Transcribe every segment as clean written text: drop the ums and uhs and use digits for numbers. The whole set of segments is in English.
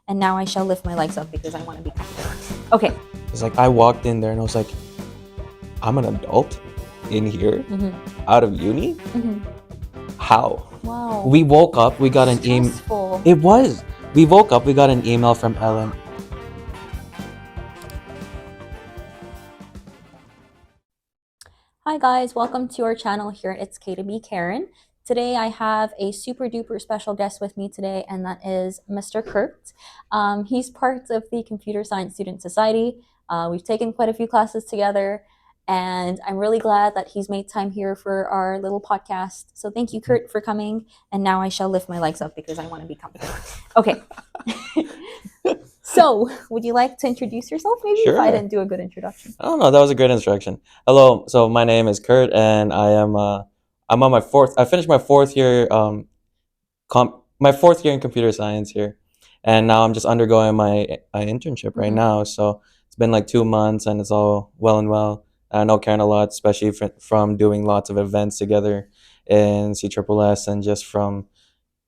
and now I shall lift my legs up because I want to be comfortable. Okay. It's like I walked in there and I was like, I'm an adult in here, out of uni? How? Wow. We woke up, we got an email. Stressful. It was. We woke up, we got an email from Ellen. Hi guys, welcome to our channel here. It's K2B Karen. Today I have a super duper special guest with me today, and that is Mr. Kurt. He's part of the Computer Science Student Society. We've taken quite a few classes together, and I'm really glad that he's made time here for our little podcast. So thank you, Kurt, for coming. And now I shall lift my legs up because I want to be comfortable. Okay. So, would you like to introduce yourself maybe if I Sure. didn't do a good introduction? I don't know, that was a great introduction. Hello, so my name is Kurt, and I'm on my I finished my fourth year my fourth year in computer science here, and now I'm just undergoing my internship right now. So it's been like 2 months, and it's all well and well. I know Karen a lot, especially from doing lots of events together in CSSS, and just from,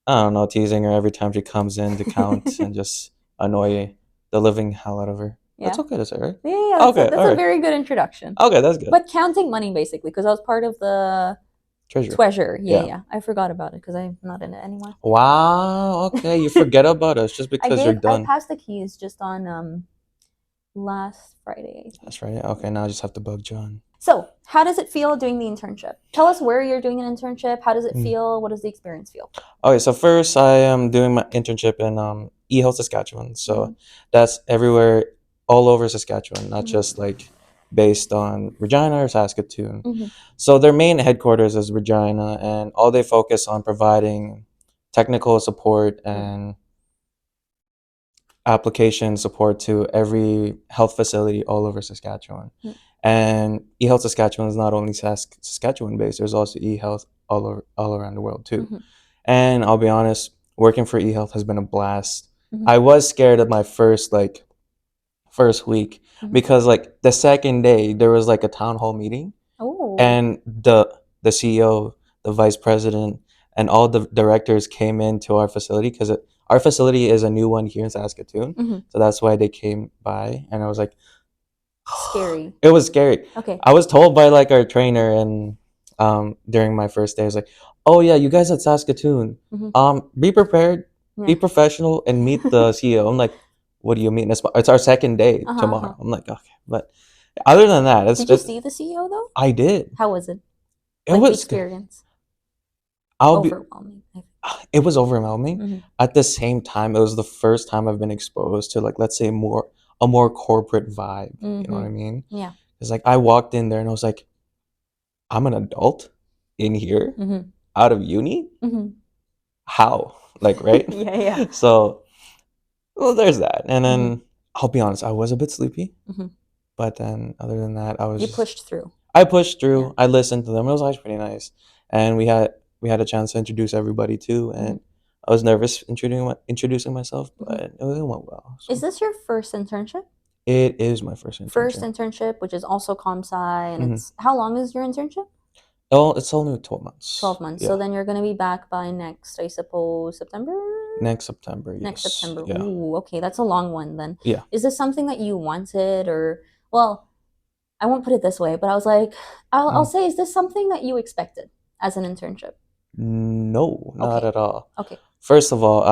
I don't know, teasing her every time she comes in to count and just annoy the living hell out of her. Yeah. That's okay to say, right? Yeah, that's a very good introduction. Okay, that's good. But counting money, basically, because I was part of the treasure. Yeah. I forgot about it because I'm not in it anymore. Wow, okay, you forget about us just because you're done. I passed the keys just on last Friday. That's right. Okay, now I just have to bug John. So, how does it feel doing the internship? Tell us where you're doing an internship. How does it feel? What does the experience feel? Okay, so first I am doing my internship in eHealth Saskatchewan. So that's everywhere, all over Saskatchewan, not just like based on Regina or Saskatoon. So their main headquarters is Regina, and all they focus on providing technical support and application support to every health facility all over Saskatchewan. And eHealth Saskatchewan is not only Saskatchewan based, there's also eHealth all around the world too. And I'll be honest, working for eHealth has been a blast. I was scared of my first week because like the second day there was like a town hall meeting. And the CEO, the vice president, and all the directors came into our facility because our facility is a new one here in Saskatoon. So that's why they came by, and I was like, scary. It was scary. Okay. I was told by like our trainer and during my first day, I was like, oh yeah, you guys at Saskatoon, be prepared, be professional, and meet the CEO. I'm like, what do you mean? It's our second day tomorrow. I'm like, okay, but other than that, did you see the CEO though? I did. How was it? It was the experience. Overwhelming. It was overwhelming. At the same time, it was the first time I've been exposed to, like, let's say a more corporate vibe. You know what I mean? Yeah. It's like I walked in there and I was like, I'm an adult in here, out of uni. How? Like, right? Yeah. So, well, there's that. And then I'll be honest, I was a bit sleepy. But then, other than that, You pushed through. I pushed through. Yeah. I listened to them. It was actually pretty nice, and we had a chance to introduce everybody too. And I was nervous introducing myself, but it went well. So. Is this your first internship? It is my first internship. Which is also comp-sci, and it's how long is your internship? Oh, it's only 12 months. 12 months. Yeah. So then you're going to be back by next, I suppose, September? Next September, yes. Next September. Yeah. Ooh, okay. That's a long one then. Yeah. Is this something that you wanted, or, well, I won't put it this way, but I was like, I'll say, is this something that you expected as an internship? No, not at all. Okay. First of all,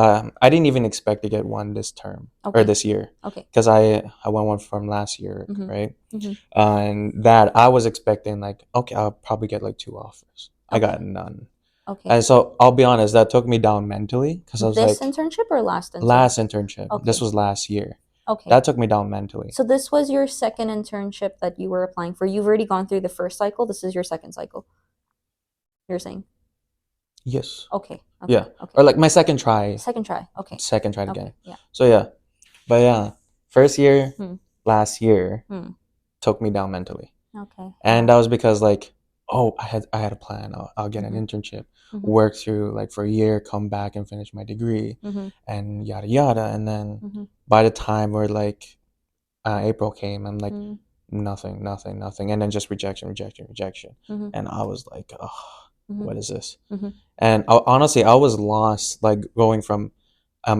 I didn't even expect to get one this term or this year. Okay. Because I won one from last year, right? And that I was expecting like, okay, I'll probably get like 2 offers. I got none. Okay. And so I'll be honest, that took me down mentally because I was this internship or last internship? Last internship. Okay. This was last year. Okay. That took me down mentally. So this was your second internship that you were applying for. You've already gone through the first cycle. This is your second cycle. You're saying? Yes. Okay. Yeah. Okay. Or like my second try. Second try. Okay. Second try again. Yeah. So yeah. But yeah, first year, last year, took me down mentally. Okay. And that was because like, oh, I had a plan. I'll get an internship, work through like for a year, come back and finish my degree, and yada yada. And then by the time where like April came, I'm like, nothing, and then just rejection. And I was like, oh, what is this? And honestly, I was lost, like going from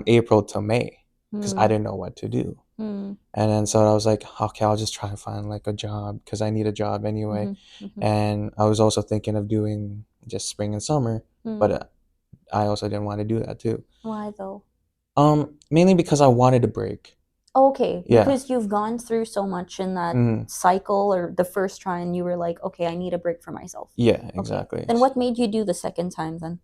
April to May. because I didn't know what to do. And then so I was like, okay, I'll just try and find like a job because I need a job anyway. And I was also thinking of doing just spring and summer, but I also didn't want to do that too. Why though? Mainly because I wanted a break. Okay, Yeah. because you've gone through so much in that cycle or the first try, and you were like, okay, I need a break for myself. Yeah, exactly. Okay. Then what made you do the second time then?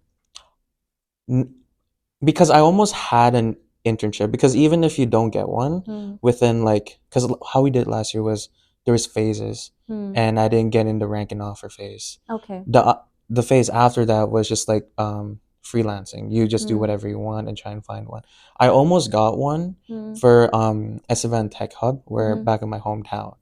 Because I almost had an internship. Because even if you don't get one within like, because how we did last year was there was phases, and I didn't get in the rank and offer phase. Okay. The phase after that was just like freelancing. You just do whatever you want and try and find one. I almost got one for SFN Tech Hub, where back in my hometown.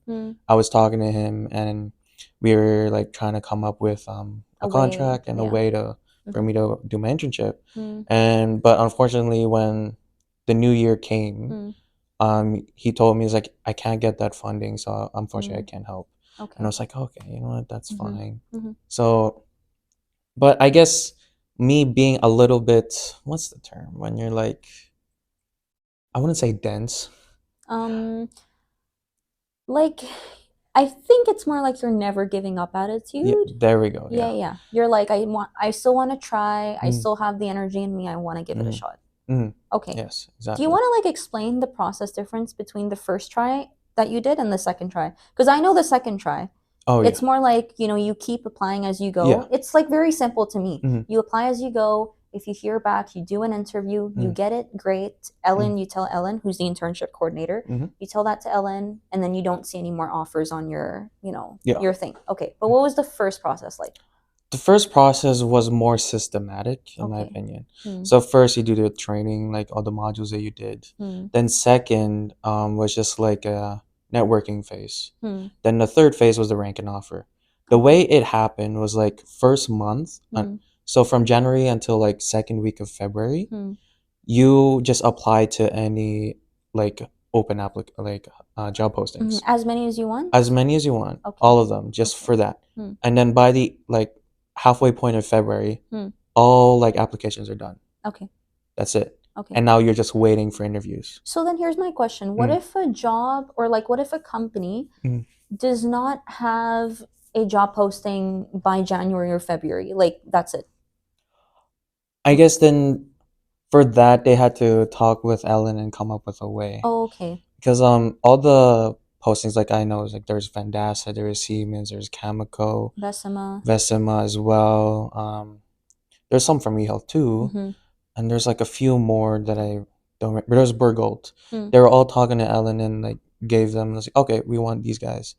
I was talking to him, and we were like trying to come up with a contract and a way to for me to do my internship. But unfortunately, when the new year came, he told me, he's like, I can't get that funding, so unfortunately I can't help. Okay. And I was like, okay, you know what, that's fine. So, but I guess me being a little bit, what's the term when you're like, I wouldn't say dense. Like, I think it's more like you're never giving up attitude. Yeah, there we go. Yeah. You're like, I still want to try. I still have the energy in me. I want to give it a shot. Okay. Yes, Do exactly. you want to like explain the process difference between the first try that you did and the second try? Because I know the second try. Oh, yeah. It's more like, you keep applying as you go. Yeah. It's like very simple to me. You apply as you go. If you hear back, you do an interview, you get it, great. Ellen, you tell Ellen, who's the internship coordinator, you tell that to Ellen, and then you don't see any more offers on your, your thing. Okay, but what was the first process like? The first process was more systematic, in my opinion. So first you do the training, like all the modules that you did. Then second was just like a networking phase. Then the third phase was the rank and offer. The way it happened was like first month, so from January until like second week of February, you just apply to any like open job postings. As many as you want? As many as you want. All of them, just for that. And then by the like halfway point of February, all like applications are done. Okay. That's it. Okay. And now you're just waiting for interviews. So then here's my question. What if a job or like what if a company does not have a job posting by January or February? Like that's it. I guess then for that they had to talk with Ellen and come up with a way. Oh, okay. Because all the postings like I know is like there's Vandasa, there's Siemens, there's Cameco, Vecima as well. There's some from eHealth too. And there's like a few more that I don't remember. There's Bergold. They were all talking to Ellen and like gave them like, okay, we want these guys.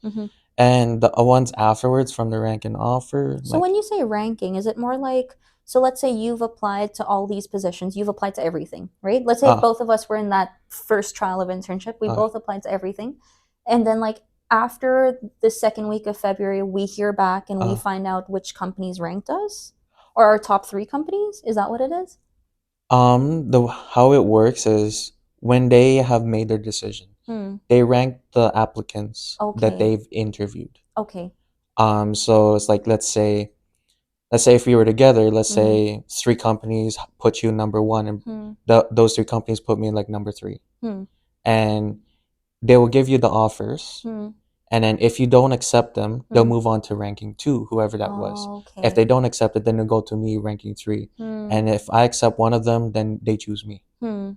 And the ones afterwards from the rank and offer. So when you say ranking, is it more like, so let's say you've applied to all these positions, you've applied to everything, right? Let's say if both of us were in that first trial of internship, we both applied to everything. And then like after the second week of February, we hear back and we find out which companies ranked us or our top 3 companies. Is that what it is? How it works is when they have made their decision, they rank the applicants that they've interviewed. Okay. So it's like let's say if we were together, let's say 3 companies put you number 1 and those 3 companies put me in like number 3. And they will give you the offers. And then if you don't accept them, they'll move on to ranking 2, whoever that was. If they don't accept it, then they'll go to me, ranking 3. And if I accept one of them, then they choose me.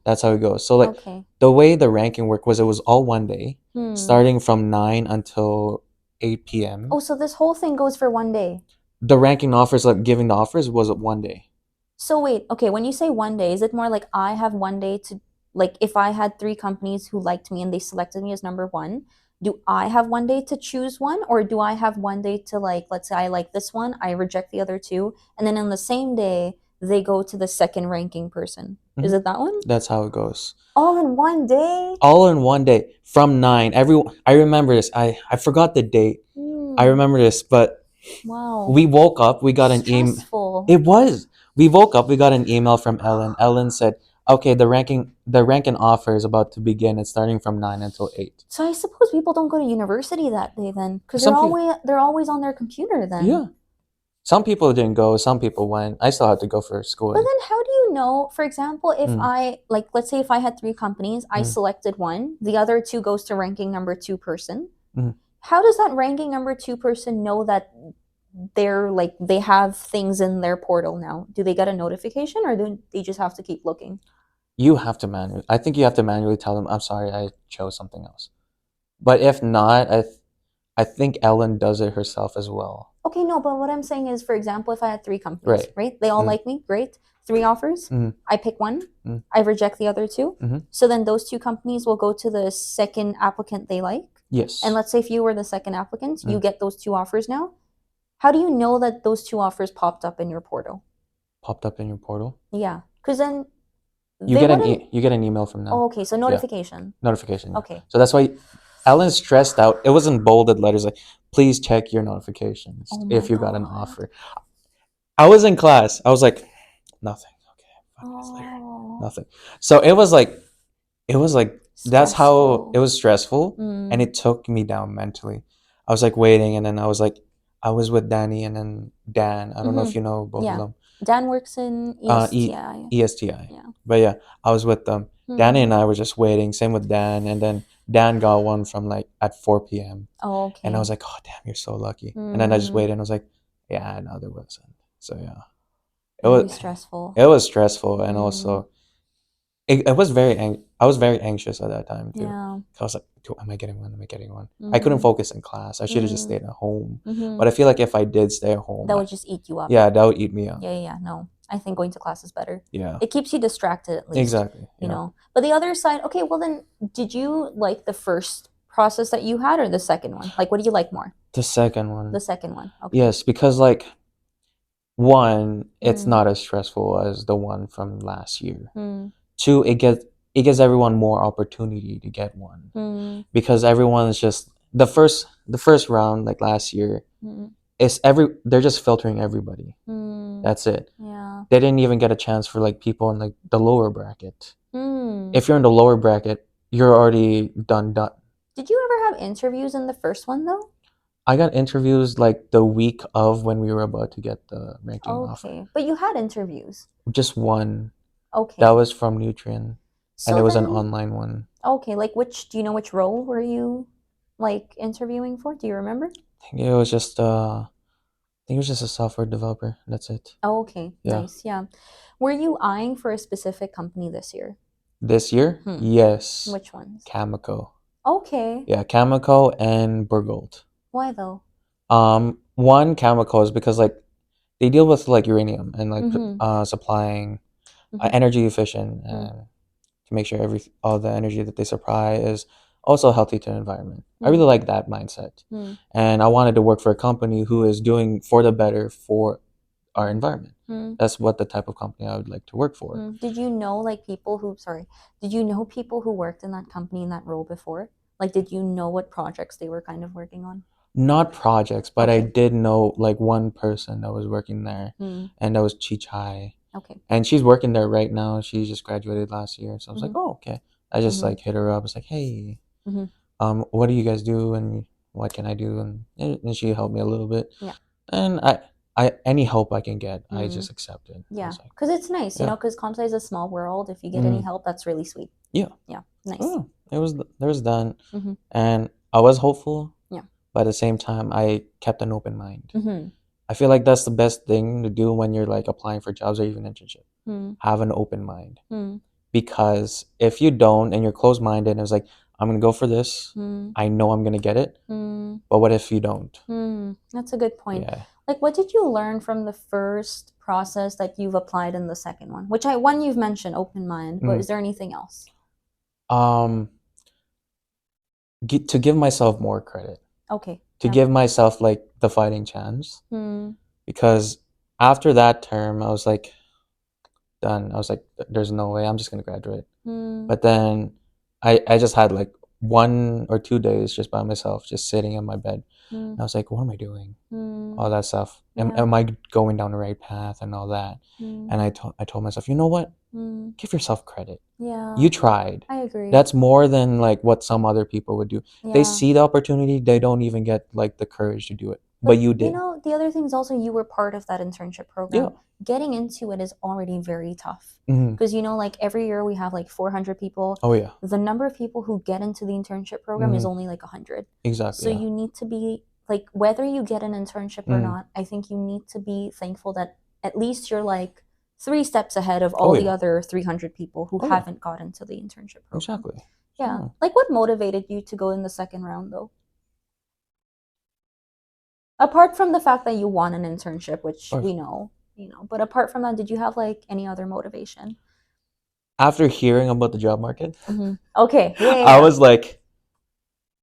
That's how it goes. So like the way the ranking worked was it was all one day, starting from 9 until 8 p.m. Oh, so this whole thing goes for one day? The ranking offers, like giving the offers, was one day. So wait, okay, when you say one day, is it more like I have one day to, like if I had 3 companies who liked me and they selected me as number 1, do I have one day to choose one, or do I have one day to like, let's say I like this one, I reject the other 2, and then on the same day they go to the second ranking person? Is it that one? That's how it goes. All in one day? All in one day from 9. I remember this. I forgot the date. I remember this, but wow. We woke up. We got an email. It was. We woke up. We got an email from Ellen. Ellen said, "Okay, the ranking offer is about to begin. It's starting from 9 until 8." So I suppose people don't go to university that day then, because they're always on their computer then. Yeah. Some people didn't go, some people went. I still had to go for But schooling. then how do you know, for example, if Mm. I, like, let's say if I had 3 companies, I selected one, the other 2 goes to ranking number 2 person. How does that ranking number 2 person know that they're like they have things in their portal now? Do they get a notification or do they just have to keep looking? You have to manually. I think you have to manually tell them, "I'm sorry, I chose something else." But if not, I think Ellen does it herself as well. Okay, no, but what I'm saying is, for example, if I had 3 companies, right? They all like me, great. 3 offers. I pick one. I reject the other 2. So then those 2 companies will go to the second applicant they like. Yes. And let's say if you were the second applicant, you get those 2 offers now. How do you know that those 2 offers popped up in your portal? Popped up in your portal? Yeah, because then You get an email from them. Oh, okay, so notification. Notification. Yeah. Okay. So that's why Ellen's stressed out. It was in bolded letters like, please check your notifications if you got an offer. I was in class. I was like, nothing. Okay. Nothing. So it was like that's how it was stressful, and it took me down mentally. I was like waiting, and then I was with Danny and then Dan. I don't know if you know both of them. Dan works in ESTI. ESTI. Yeah. But yeah, I was with them. Danny and I were just waiting. Same with Dan, and then Dan got one from like at 4 p.m. Oh, okay. And I was like, oh damn, you're so lucky. And then I just waited, and I was like, yeah, no, there wasn't. So yeah, it was stressful. It was stressful, and also it was I was very anxious at that time too. Yeah. I was like, am I getting one? Am I getting one? I couldn't focus in class. I should have just stayed at home. But I feel like if I did stay at home, that would just eat you up. Yeah, that would eat me up. Yeah. No, I think going to class is better. Yeah. It keeps you distracted at least. Exactly. You know. But the other side, okay, well then, did you like the first process that you had or the second one? Like, what do you like more? The second one. The second one. Okay. Yes, because like one, it's not as stressful as the one from last year. 2, it gives everyone more opportunity to get one because everyone's just the first round like last year they're just filtering everybody. That's it. Yeah. They didn't even get a chance for like people in like the lower bracket. If you're in the lower bracket, you're already done. Did you ever have interviews in the first one though? I got interviews like the week of when we were about to get the ranking offer. Okay, but you had interviews. Just one. Okay. That was from Nutrien, and it was an online one. Okay, like do you know which role were you like interviewing for? Do you remember? I think it was just a software developer. That's it. Oh, okay. Yeah. Nice. Yeah. Were you eyeing for a specific company this year? This year? Yes. Which ones? Cameco. Okay. Yeah, Cameco and Bergold. Why though? One, Cameco is because like they deal with like uranium and like supplying energy efficient and to make sure all the energy that they supply is also healthy to the environment. I really like that mindset. And I wanted to work for a company who is doing for the better for our environment. That's what the type of company I would like to work for. Did you know people who worked in that company in that role before? Like, did you know what projects they were kind of working on? Not projects, but I did know like one person that was working there, and that was Chi Chai. Okay. And she's working there right now. She just graduated last year, so I was like, oh, okay. I just like hit her up. I was like, hey, what do you guys do, and what can I do? And she helped me a little bit. Yeah. And I any help I can get, I just accept it. Yeah, because it's nice, you know, because comp sci is a small world. If you get any help, that's really sweet. Yeah. Yeah. Nice. Oh, there was done, and I was hopeful. Yeah. But at the same time, I kept an open mind. I feel like that's the best thing to do when you're like applying for jobs or even internship. Have an open mind. Because if you don't and you're closed minded and it's like, I'm gonna go for this, I know I'm gonna get it. But what if you don't? That's a good point. Yeah. Like, what did you learn from the first process that you've applied in the second one? One you've mentioned, open mind, but is there anything else? To give myself more credit. Okay. To give myself like the fighting chance. Because after that term, I was like done. I was like, there's no way I'm just gonna graduate. But then I just had like 1 or 2 days just by myself, just sitting in my bed. And I was like, what am I doing? All that stuff. Am I going down the right path and all that? And I told myself, you know what? Give yourself credit. Yeah. You tried. I agree. That's more than like what some other people would do. Yeah. They see the opportunity, they don't even get like the courage to do it. but you You did. know, the other thing is also you were part of that internship program. Yeah. Getting into it is already very tough Mhm. because you know, like every year we have like 400 people. Oh yeah. The number of people who get into the internship program is Mhm. only like 100. Exactly. So Yeah. you need to be like, whether you get an internship or Mhm. not, I think you need to be thankful that at least you're like 3 steps ahead of Oh all the yeah. other 300 people who Oh yeah. haven't got into the internship program. Exactly. Yeah. Yeah. Like, what motivated you to go in the second round though? Apart from the fact that you want an internship, which Or we know, you know, but apart from that, did you have like any other motivation? after hearing about the job market, Okay. Yeah. I was like,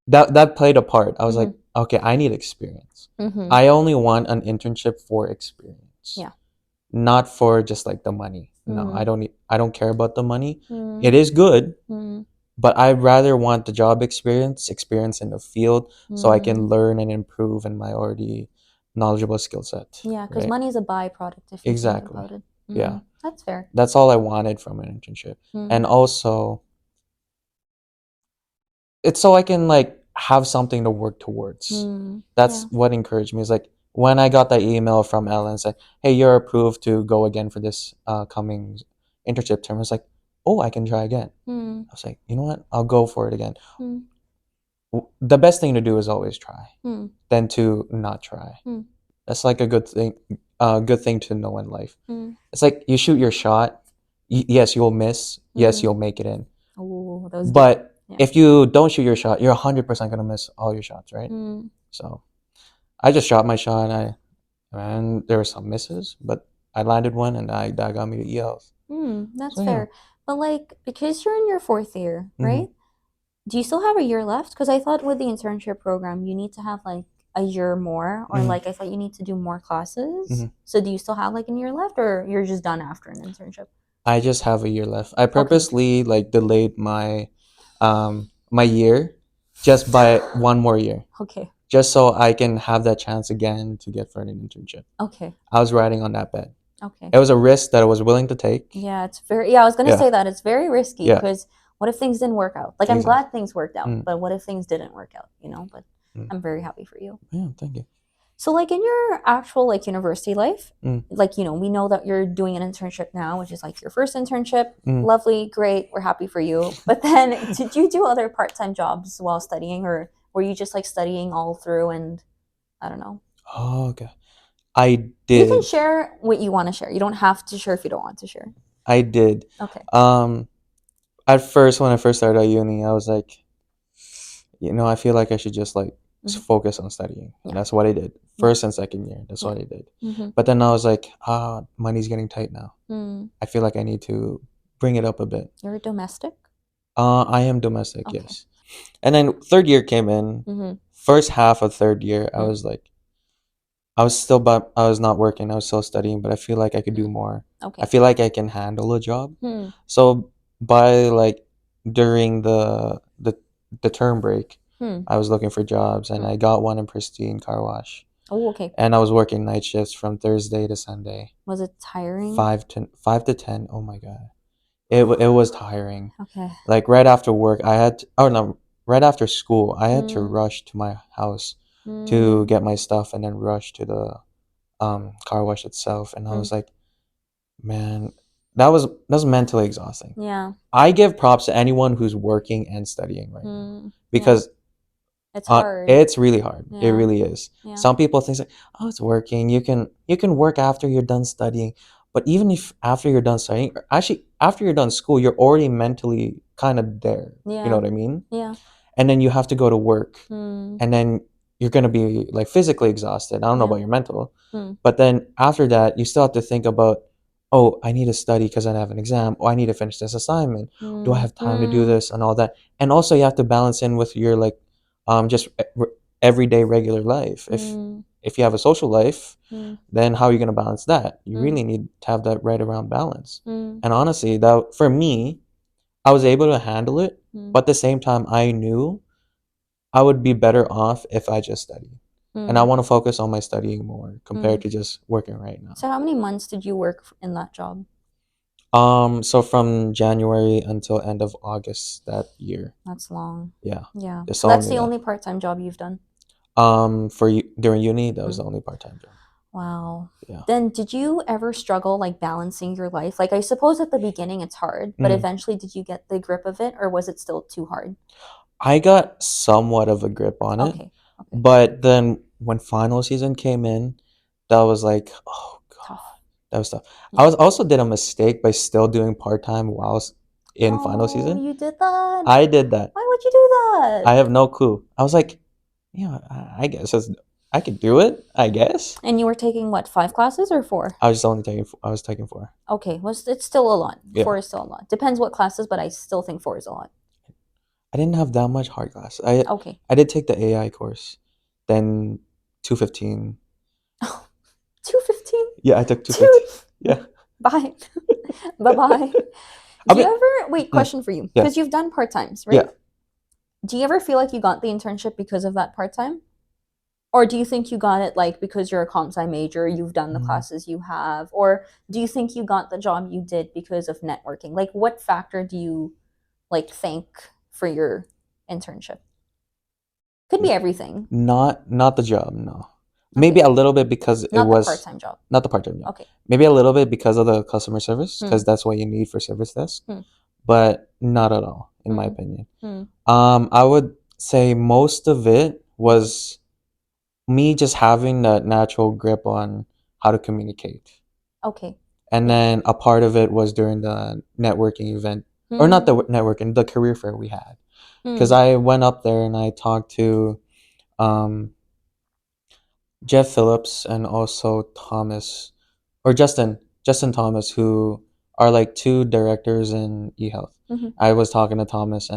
that played a part. I was like, Mhm. okay, I need experience. Mhm. I only want an internship for experience. Yeah. Not for just like the money. No, Mhm. I don't care about the money. Mhm. It is good, Mhm. but I'd rather want the job experience in the field so I can Mhm. learn and improve in my already knowledgeable skill set, Yeah, because right? money is a byproduct if you think Exactly. about it. Yeah. That's fair. That's all I wanted from an internship. And also it's so I can like have something to work towards. That's Yeah. what encouraged me. Is like when I got that email from Ellen saying, "Hey, you're approved to go again for this coming internship term." I was like, "Oh, I can try again." I was like, "You know what? I'll go for it again." The best thing to do is always try, than to not try. That's like a good thing to know in life. It's like you shoot your shot. Yes, you'll miss. Yes, you'll make it in. Oh, that was deep. But Yeah. if you don't shoot your shot, you're 100% gonna miss all your shots, right? So I just shot my shot, and there were some misses, but I landed one, and that got me to ELs. That's So yeah. fair. But like, because you're in your fourth year, Mhm. right? Do you still have a year left? Because I thought with the internship program, you need to have like a year more, or like I thought you need to do more classes. So do you still have like a year left, or you're just done after an internship? I just have a year left. I purposely like delayed my year just by one more year, Okay. just so I can have that chance again to get for an internship. Okay. I was riding on that bet. Okay. It was a risk that I was willing to take. Yeah, it's very. Yeah, I was gonna Yeah. say that it's very risky Yeah. because what if things didn't work out? Like, I'm Exactly. glad things worked out, but what if things didn't work out? You know, but I'm very happy for you. Yeah, thank you. So, like in your actual like university life, Mm. like you know, we know that you're doing an internship now, which is like your first internship. Mm. Lovely, great, we're happy for you. But then, did you do other part-time jobs while studying, or were you just like studying all through? And I don't know. Oh, okay. I You can did. share what you want to share. You don't have to share if you don't want to share. I did. Okay. At first, when I first started at uni, I was like, I feel like I should just like focus on studying. Yeah. That's what I did. Yeah. First and second year. That's what I did. But then I was like, money's getting tight now. I feel like I need to bring it up a bit. You're domestic? I am domestic, Okay. yes. And then third year came in. First half of third year, I was like, I was not working. I was still studying, but I feel like I could do more. Okay. I feel like I can handle a job. So by like during the term break, I was looking for jobs, and I got one in Pristine Car Wash. Oh, okay. And I was working night shifts from Thursday to Sunday. Was it tiring? 5 to 10. Oh my god, it was tiring. Okay. Like right after work, right after school, I had to rush to my house to get my stuff, and then rush to the car wash itself. And I was like, man, that was mentally exhausting. Yeah. I give props to anyone who's working and studying right now, because it's hard. it's really hard. It Yeah. really is. Yeah. Some people think like, oh, it's working. You can work after you're done studying. But even if after you're done studying, or actually after you're done school, you're already mentally kind of there. Yeah. You know what I mean? Yeah. And then you have to go to work, and then you're gonna be like physically exhausted. I don't know about your mental, but then after that, you still have to think about, oh, I need to study because I have an exam. Oh, I need to finish this assignment. Do I have time to do this and all that? And also, you have to balance in with your like, just everyday regular life. If you have a social life, then how are you gonna balance that? You really need to have that right around balance. And honestly, that for me, I was able to handle it, but at the same time, I knew I would be better off if I just studied. And I want to focus on my studying more compared to just working right now. So how many months did you work in that job? So from January until end of August that year. That's long. Yeah. Yeah. Just So that's only the that. only part-time job you've done? During uni, that was the only part-time job. Wow. Yeah. Then did you ever struggle like balancing your life? Like I suppose at the beginning it's hard, but eventually did you get the grip of it or was it still too hard? I got somewhat of a grip on it, Okay. Okay. but then when final season came in, that was like, oh Tough. god, that was tough. I Yeah. was also did a mistake by still doing part-time whilst in final Oh, season. you did that? I did that. Why would you do I that? have no clue. I was like, yeah, I guess I could do it. I guess. And you were taking what, 5 classes or 4? I was taking 4. Okay, well, it's still a lot. Yeah. 4 is still a lot. Depends what classes, but I still think 4 is a lot. I didn't have that much hard class. Okay. I did take the AI course, then 215. 215? Yeah, I took Dude, 215. Yeah. bye. Bye-bye. I Do you mean, ever, wait, question for you, yeah, because you've done part-times, yeah. right? Do you ever feel like you got the internship because of that part-time? Or do you think you got it like because you're a comp sci major, you've done the Mm, classes you have? Or do you think you got the job you did because of networking? Like what factor do you like thank for your internship? Could be everything. not the job, no. Maybe Okay. a little bit because it Not the was part-time job. not the part-time job. Okay. Maybe a little bit because of the customer service, Hmm. because that's what you need for service desk, Hmm. but not at all, in my Hmm. opinion. Hmm. I would say most of it was me just having that natural grip on how to communicate. Okay. And Yeah. then a part of it was during the networking event, or not the Hmm. networking, the career fair we had. Because Hmm. I went up there and I talked to um, Jeff Phillips and also Thomas, or Justin Thomas, who are like 2 directors in eHealth. Hmm. I was talking to Thomas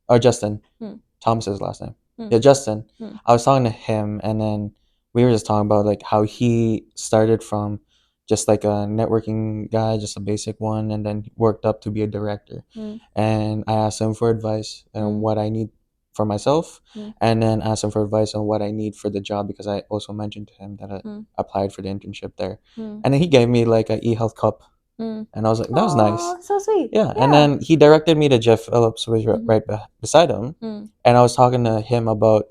or Justin. Hmm. Thomas's last name. Hmm. Yeah, Justin. Hmm. I was talking to him, and then we were just talking about like how he started from just like a networking guy, just a basic one, and then worked up to be a director. Hmm. And I asked him for advice and Hmm. what I need for myself, Hmm. and then asked him for advice on what I need for the job because I also mentioned to him that I Hmm. applied for the internship there, Hmm. and then he gave me like a eHealth cup, Hmm. and I was like, that was nice. Aw, so sweet. Yeah, and Yeah. then he directed me to Jeff Phillips, who was Hmm. right beside him, Hmm. and I was talking to him about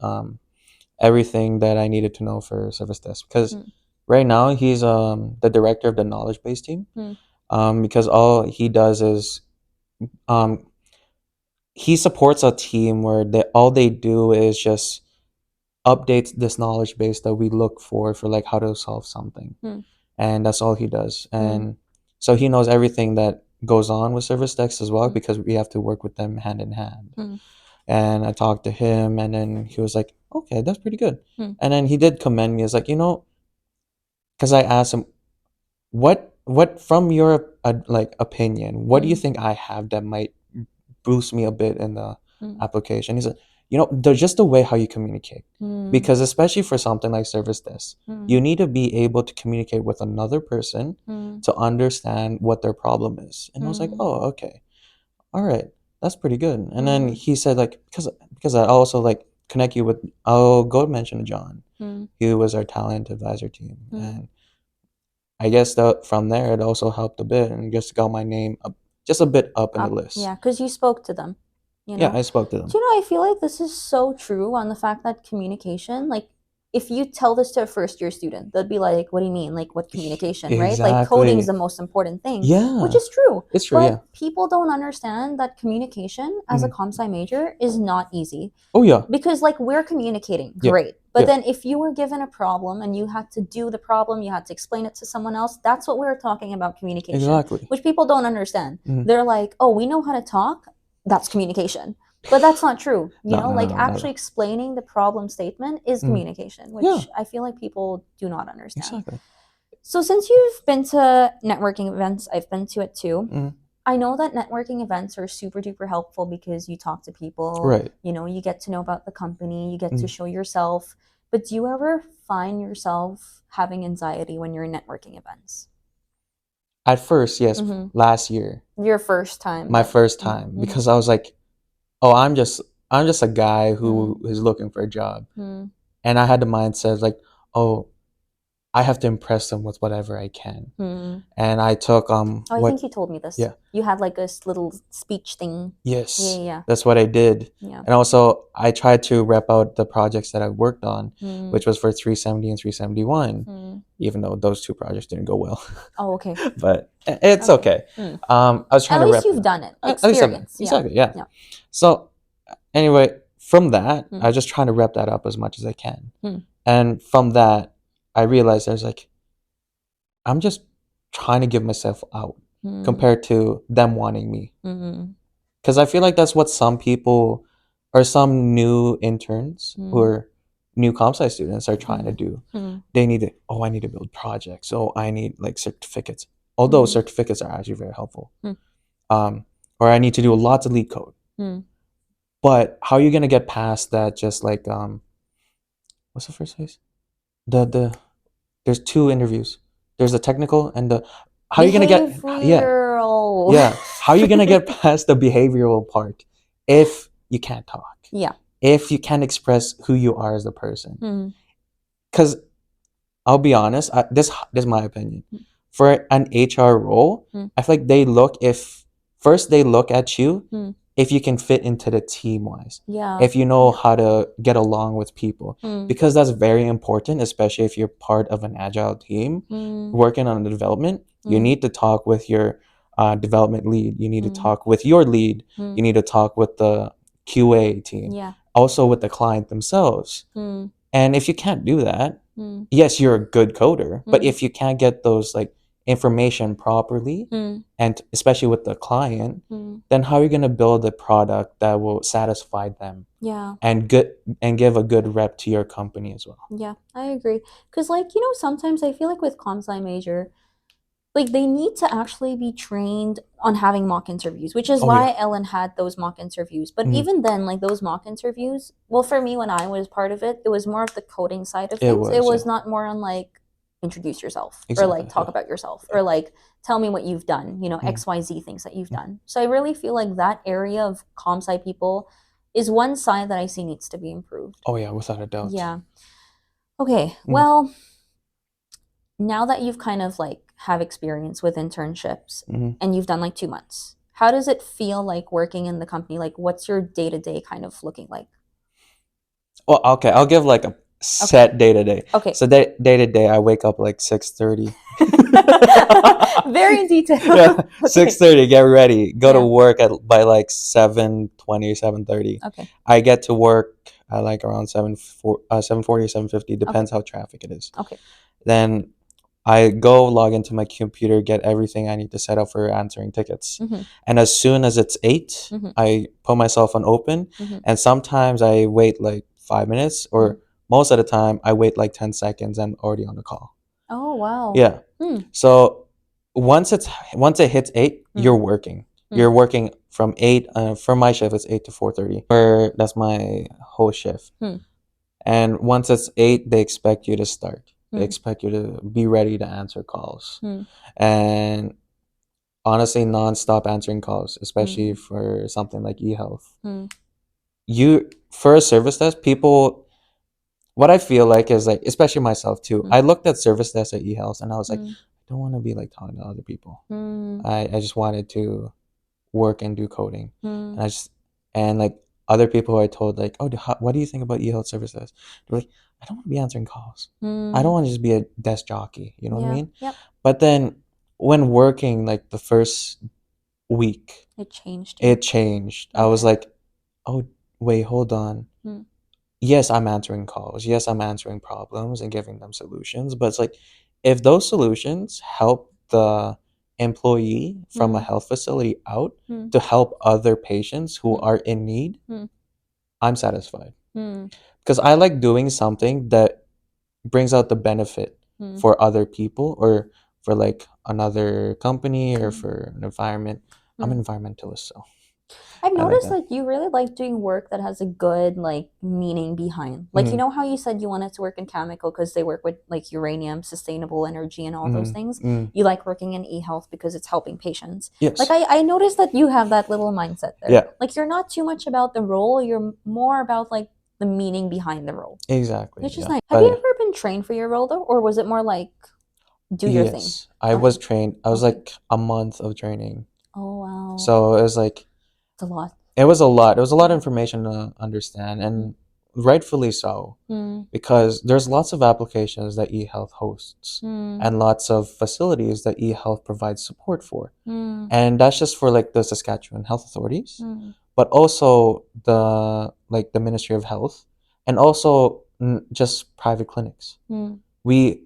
everything that I needed to know for Service Desk because Hmm. right now he's the director of the knowledge base team. Hmm. Because all he does is um, he supports a team where all they do is just update this knowledge base that we look for like how to solve something, Hmm. and that's all he does. Hmm. And so he knows everything that goes on with Service Desk as well Hmm. because we have to work with them hand in hand. Hmm. And I talked to him, and then he was like, "Okay, that's pretty good." Hmm. And then he did commend me as like, because I asked him, "What from your like opinion, what do you Hmm. think I have that might boost me a bit in the Hmm. application?" He said, "There's just the way how you communicate, Hmm. because especially for something like service desk, Hmm. you need to be able to communicate with another person Hmm. to understand what their problem is." And I was like, Hmm. "Oh, okay." All right, that's pretty good. And then Hmm. he said like because I also like connect you with I'll go mention to John, Hmm. who was our talent advisor team, Hmm. and I guess that from there it also helped a bit and just got my name up just a bit up in the Up. list. Yeah, because you spoke to them, you Yeah, know? I spoke to Do them. you know, I feel like this is so true on the fact that communication, like, if you tell this to a first year student, they'll be like, what do you mean? Like, what communication, right? Like, coding is Exactly. the most important thing, which Yeah, is true. it's true. Yeah. But people don't understand that communication as a Mhm. comp sci major is not easy. Oh yeah. Because like we're communicating Yeah. great, but Yeah. then if you were given a problem and you had to do the problem, you had to explain it to someone else, that's what we're talking about communication, Exactly. which people don't understand. Mhm. They're like, oh, we know how to talk, that's communication, but that's not true. No, no, no, Like no, no, actually no. explaining the problem statement is Mhm. communication, Yeah. which I feel like people do not understand. Exactly. So since you've been to networking events, I've been to it too. Mhm. I know that networking events are super duper helpful because you talk to people, Right. you get to know about the company, you get to Mhm. show yourself. But do you ever find yourself having anxiety when you're in networking events? At first, yes, Mm-hmm. last year, Your first time my that. first time, Mm-hmm. because I was like, "Oh, I'm just a guy who Mm-hmm. is looking for a job." Mm-hmm. And I had the mindset like, "Oh, I have to impress them with whatever I can. Mm. And I took Oh, I think you told me this. Yeah. You had like this little speech thing. Yes. Yeah. That's what I did. Yeah. And also I tried to rep out the projects that I worked on, Mm. which was for 370 and 371, even though those two projects didn't go well. Oh, okay. But it's okay. I was trying At to least rep you've it. done it. At least Experience. exactly. Yeah. So anyway, from that, I was just trying to rep that up as much as I can. And from that, I realized there's like, I'm just trying to give myself out compared to them wanting me. Because I feel like that's what some people or some new interns or new comp sci students are trying to do. They need to, I need to build projects. So I need like certificates. Although certificates are actually very helpful. Or I need to do lots of lead code. But how are you gonna get past that? Just like what's the first phase? There's two interviews. There's the technical and the how are you gonna get how are you gonna get past the behavioral part if you can't talk? Yeah. If you can't express who you are as a person. Because I'll be honest, this is my opinion. For an HR role, I feel like they look at you if you can fit into the team wise. Yeah. If you know how to get along with people. Because that's very important, especially if you're part of an agile team working on the development. You need to talk with your development lead. You need to talk with your lead. You need to talk with the QA team. Yeah. Also with the client themselves. And if you can't do that, yes, you're a good coder. But if you can't get those like information properly, and especially with the client, then how are you going to build a product that will satisfy them? Yeah. And give a good rep to your company as well. Yeah, I agree. Because like, sometimes I feel like with comp sci major, like they need to actually be trained on having mock interviews, which is why Ellen had those mock interviews. But even then, like those mock interviews, well, for me when I was part of it, it was more of the coding side of things. It was not more on like introduce yourself or like talk about yourself or like tell me what you've done, XYZ things that you've done. So I really feel like that area of comp sci people is one side that I see needs to be improved. Oh yeah, without a doubt. Yeah. Okay. Well, now that you've kind of like have experience with internships and you've done like 2 months, how does it feel like working in the company? Like what's your day-to-day kind of looking like? Well, okay, I'll give like a set day to day. Okay. So day to day, I wake up like 6:30. Very detailed. Yeah, 6:30. Get ready. Go to work by like 7:20, 7:30. Okay. I get to work at like around 7:40, 7:50. Depends how traffic it is. Okay. Then I go log into my computer, get everything I need to set up for answering tickets. And as soon as it's 8, I put myself on open. And sometimes I wait like 5 minutes, or most of the time I wait like 10 seconds and I'm already on the call. Oh, wow. Yeah. So once it hits 8, you're working. You're working from 8, for my shift it's 8 to 4:30. That's my whole shift. And once it's 8, they expect you to start. They expect you to be ready to answer calls. And honestly, non-stop answering calls, especially for something like eHealth. For a service desk, people, what I feel like is like, especially myself too, I looked at service desk at eHealth and I was like, I don't want to be like talking to other people. I just wanted to work and do coding. And like other people I told like, oh, what do you think about eHealth service desk? They're like, I don't want to be answering calls. I don't want to just be a desk jockey. You know what I mean? Yep. But then when working like the first week, It changed. I was like, oh, wait, hold on. Yes, I'm answering calls. Yes, I'm answering problems and giving them solutions. But it's like, if those solutions help the employee from a health facility out to help other patients who are in need, I'm satisfied. Because I like doing something that brings out the benefit for other people or for like another company or for an environment. I'm an environmentalist, so I've noticed that you really like doing work that has a good like meaning behind. Like you know how you said you wanted to work in chemical because they work with like uranium, sustainable energy, and all those things. You like working in eHealth because it's helping patients. Yes. Like I noticed that you have that little mindset there. Yeah. Like you're not too much about the role. You're more about like the meaning behind the role. Exactly. Which is Yeah. nice. Have you ever been trained for your role though, or was it more like do your thing? Yes, I was trained. I was Okay. like a month of training. Oh wow. So it was like It's a lot. it was a lot. It was a lot of information to understand, and rightfully so, because there's lots of applications that eHealth hosts and lots of facilities that eHealth provides support for. And that's just for like the Saskatchewan health authorities, but also the Ministry of Health, and also just private clinics. We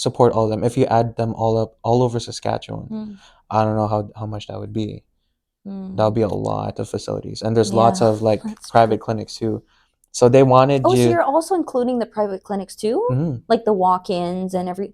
support all of them. If you add them all up all over Saskatchewan, I don't know how much that would be. That'll be a lot of facilities, and there's lots of like private clinics too. So they wanted Oh, you. so you're also including the private clinics too, like the walk-ins and every.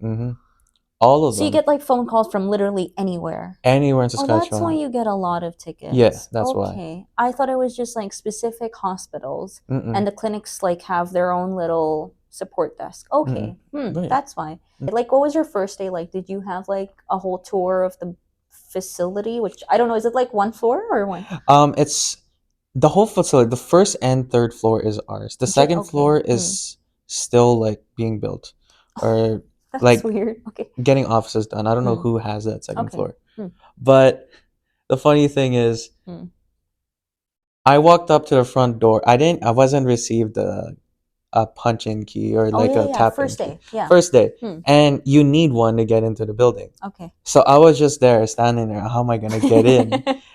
All of them. So you get like phone calls from literally anywhere. Anywhere in Saskatchewan. Oh, that's why you get a lot of tickets. Yeah, that's why. Okay, I thought it was just like specific hospitals, and the clinics like have their own little support desk. Okay, Right. that's why. Like, what was your first day like? Did you have like a whole tour of the facility? Which I don't know. Is it like one floor or one? It's the whole facility. The first and third floor is ours. The second floor is still like being built, or That's like weird. Okay. getting offices done. I don't know who has that second floor. But the funny thing is, I walked up to the front door. I wasn't received a punch-in key or like a tap-in first key. day. Yeah. First day. And you need one to get into the building. Okay. So I was just there, standing there. How am I going to get in?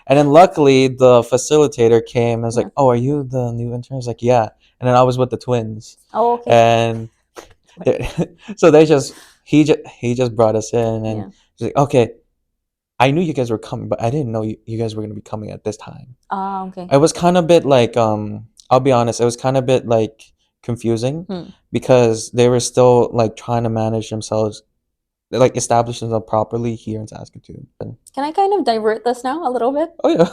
And then luckily, the facilitator came and was like, "Oh, are you the new intern?" I was like, "Yeah." And then I was with the twins. Oh, okay. And so he just brought us in, and he's like, "Okay, I knew you guys were coming, but I didn't know you guys were going to be coming at this time." Okay. It was kind of a bit like, I'll be honest, it was kind of a bit like confusing because they were still like trying to manage themselves, like establish themselves properly here in Saskatoon. Can I kind of divert this now a little bit? Oh yeah.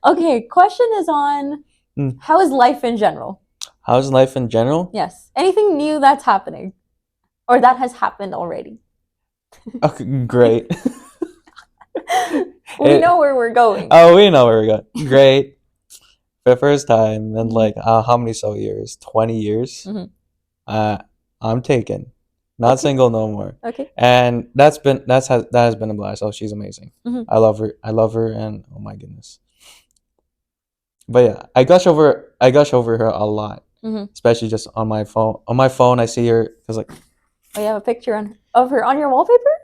Okay, question is on how is life in general? How's life in general? Yes. Anything new that's happening? Or that has happened already? Okay, great. We know where we're going. Oh, we know where we're going. Great. For the first time in like how many years? 20 years. I'm taken. Not single no more. Okay. And that has been a blast. Oh, she's amazing. I love her, and oh my goodness. But yeah, I gush over her a lot, especially just on my phone. On my phone, I see her because like. Oh, you have a picture of her on your wallpaper?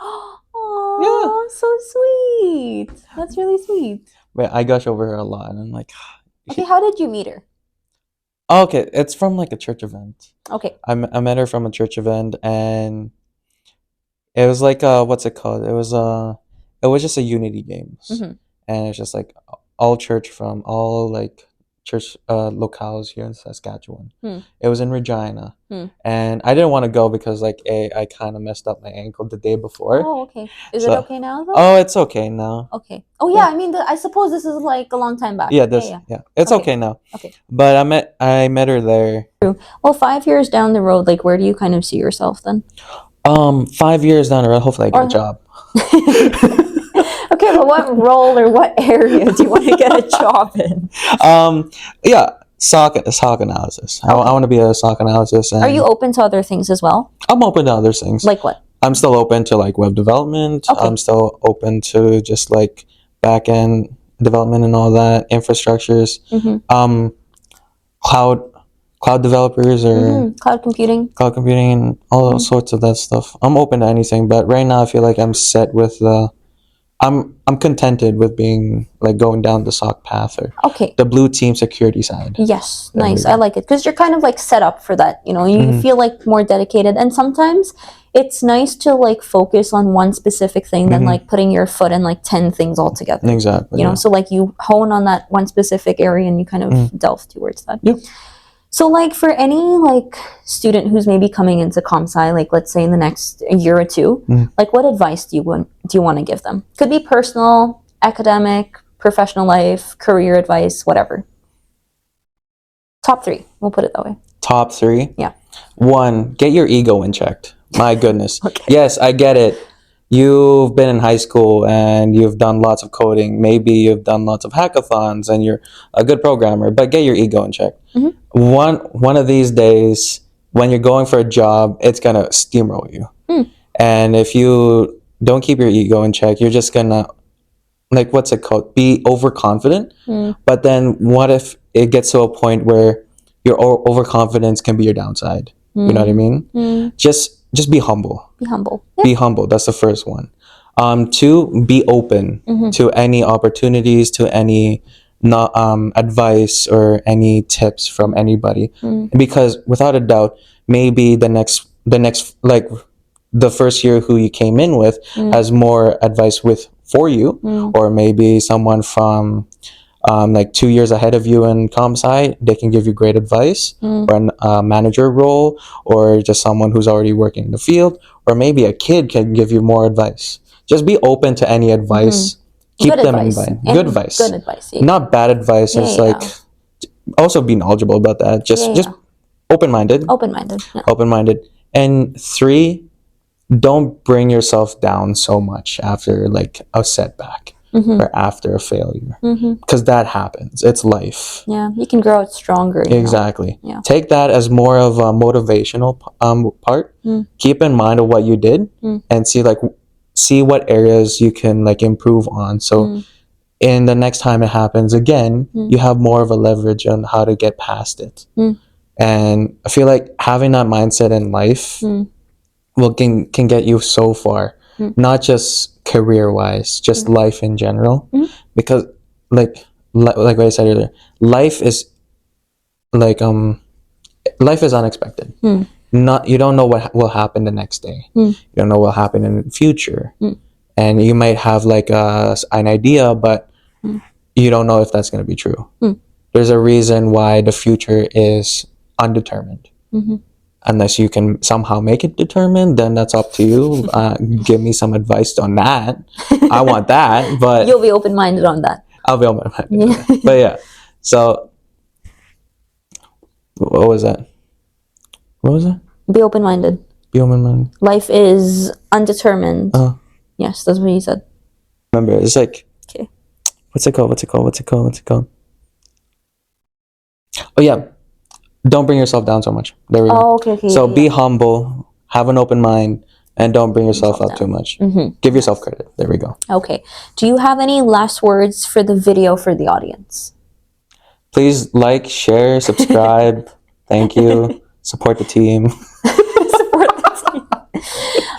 Oh, yeah. So sweet. That's really sweet. But I gush over her a lot, and I'm like. Okay, how did you meet her? Okay, it's from like a church event. Okay. I met her from a church event, and it was like what's it called? It was just a Unity Games, and it's just like all church from all like church locales here in Saskatchewan. It was in Regina, and I didn't want to go because like I kind of messed up my ankle the day before. Oh, okay. Is it okay now though? Oh, it's okay now. Okay. Oh yeah, I mean, I suppose this is like a long time back. Yeah, it's okay now. Okay. But I met her there. Well, 5 years down the road, like where do you kind of see yourself then? 5 years down the road, hopefully I get a job. Okay, but what role or what area do you want to get a job in? Yeah, SOC analysis. Okay. I want to be a SOC analysis. And are you open to other things as well? I'm open to other things. Like what? I'm still open to like web development. Okay. I'm still open to just like back end development and all that, infrastructures, cloud developers or cloud computing and all sorts of that stuff. I'm open to anything, but right now I feel like I'm set with I'm contented with being like going down the SOC path or the blue team security side. Yes, nice. I like it because you're kind of like set up for that. You know, you feel like more dedicated, and sometimes it's nice to like focus on one specific thing than like putting your foot in like 10 things all together. Exactly. You know, so like you hone on that one specific area and you kind of delve towards that. Yep. So like for any like student who's maybe coming into ComSci, like let's say in the next year or two, like what advice do you want to give them? Could be personal, academic, professional life, career advice, whatever. Top 3, we'll put it that way. Top 3? Yeah. 1, get your ego in checked. My goodness. Okay. Yes, I get it. you've been in high school and you've done lots of coding. Maybe you've done lots of hackathons and you're a good programmer, but get your ego in check. One of these days, when you're going for a job, it's gonna steamroll you. And if you don't keep your ego in check, you're just gonna, like, what's it called? Be overconfident. But then what if it gets to a point where your overconfidence can be your downside? You know what I mean? Just be humble. Be humble. Be humble. That's the first one. Two, be open to any opportunities, to any advice or any tips from anybody, because without a doubt, maybe the next like the first year who you came in with has more advice for you, or maybe someone from like 2 years ahead of you in comp sci, they can give you great advice, or a manager role, or just someone who's already working in the field, or maybe a kid can give you more advice. Just be open to any advice. Keep them in mind. Good advice. Good advice. Yeah. Not bad advice. It's like, also be knowledgeable about that. Just open-minded. Open-minded. Yeah. Open-minded. And three, don't bring yourself down so much after like a setback or after a failure, because that happens. It's life. Yeah, you can grow out stronger. Exactly. Yeah. Take that as more of a motivational part. Keep in mind of what you did and see what areas you can like improve on. So in the next time it happens again, you have more of a leverage on how to get past it. And I feel like having that mindset in life can get you so far, not just career wise, just life in general. Because like what I said earlier, life is unexpected. You don't know what will happen the next day. You don't know what will happen in the future. And you might have like an idea, but you don't know if that's going to be true. There's a reason why the future is undetermined. Unless you can somehow make it determined, then that's up to you. Give me some advice on that. I want that, but you'll be open-minded on that. I'll be open-minded on that. But yeah, so what was that? Be open-minded. Be open-minded. Life is undetermined. Yes, that's what you said. Remember, it's like, okay. What's it called? Oh yeah, don't bring yourself down so much. There we go. Oh, okay. So be humble, have an open mind, and don't bring yourself up too much. Give yourself credit. There we go. Okay. Do you have any last words for the video for the audience? Please like, share, subscribe. Thank you. Support the team.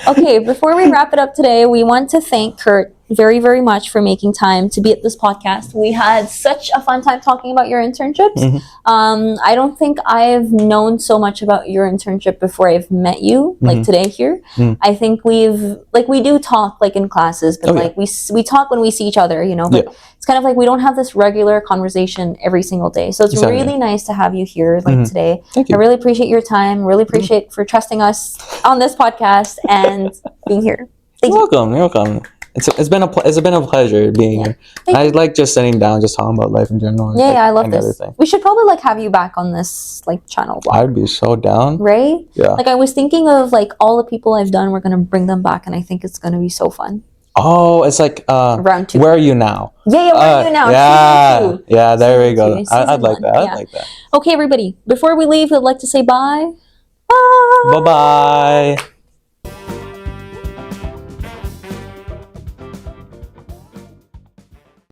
Okay, before we wrap it up today, we want to thank Kurt very, very much for making time to be at this podcast. We had such a fun time talking about your internships. I don't think I've known so much about your internship before I've met you, like today here. I think we do talk like in classes, but we talk when we see each other, but it's kind of like we don't have this regular conversation every single day. So it's really nice to have you here today. Thank you. I really appreciate your time. Really appreciate for trusting us on this podcast and being here. You're welcome. It's been a pleasure being here. I like just sitting down, just talking about life in general. I love this. We should probably have you back on this channel. I'd be so down. Right? Yeah. I was thinking of all the people I've done. We're gonna bring them back, and I think it's gonna be so fun. Oh, it's like round 2. Where are you now? Yeah, where are you now? Yeah, yeah. There we go. I'd like that. I'd like that. Okay, everybody. Before we leave, I'd like to say bye. Bye. Bye.